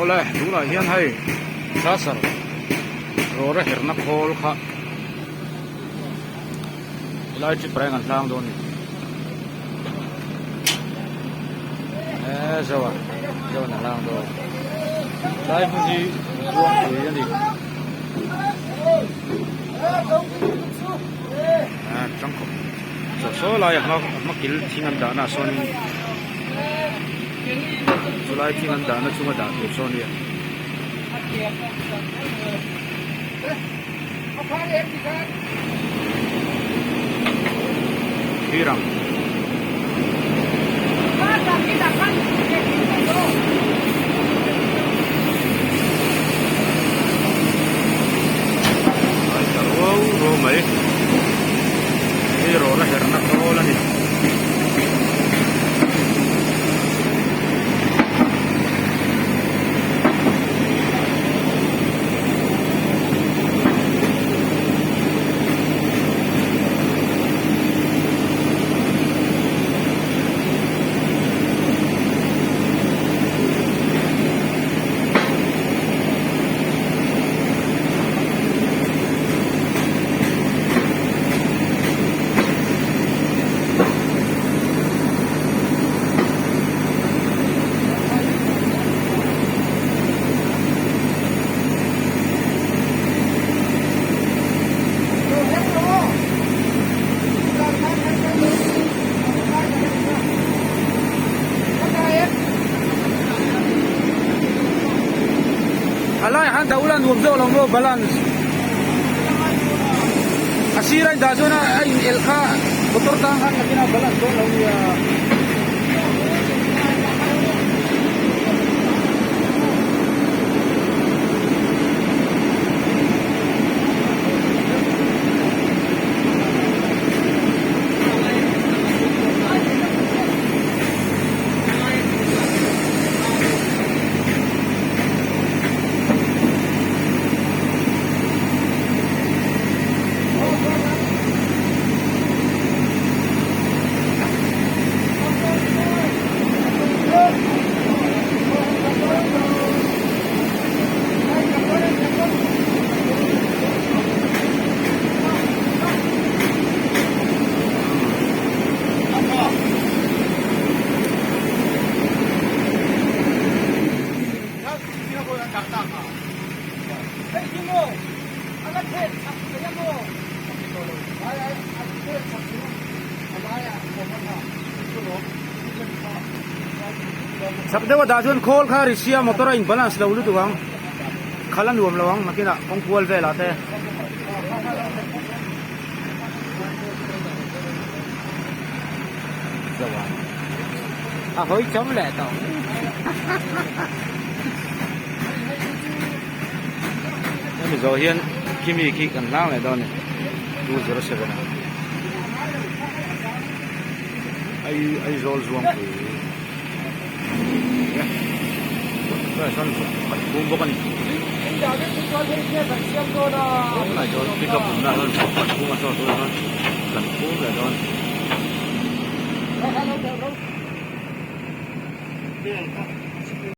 ole đúng là hiền hay khá sẵn rồi ra hiển nắp hole khá lại chỉ phải ngăn sang thôi sao à sao ngăn sang thôi lại không gì buông gì đi trong số lại nó kêu thiên anh đã na son số lại thiên anh đã na chung đã được son đi hirang ro mai ro ra herna kola ni alai han daulan wom zo long balance asira da zona ai elkha motor tang han nakina balance do long ya sắp đến vào đồn khol khá risia motor in balance lâu lúc tuang khalan ruộng lawang makina kong pual ve la te hối chống lệ tàu nên rồi hiện kimi ki kan lao này đó này du zero seven ai rồi ruộng rồi xong bật bung bốc anh hôm nay cho pick up cũng là hơn bật bung mà cho tôi hơn bật bung là thôi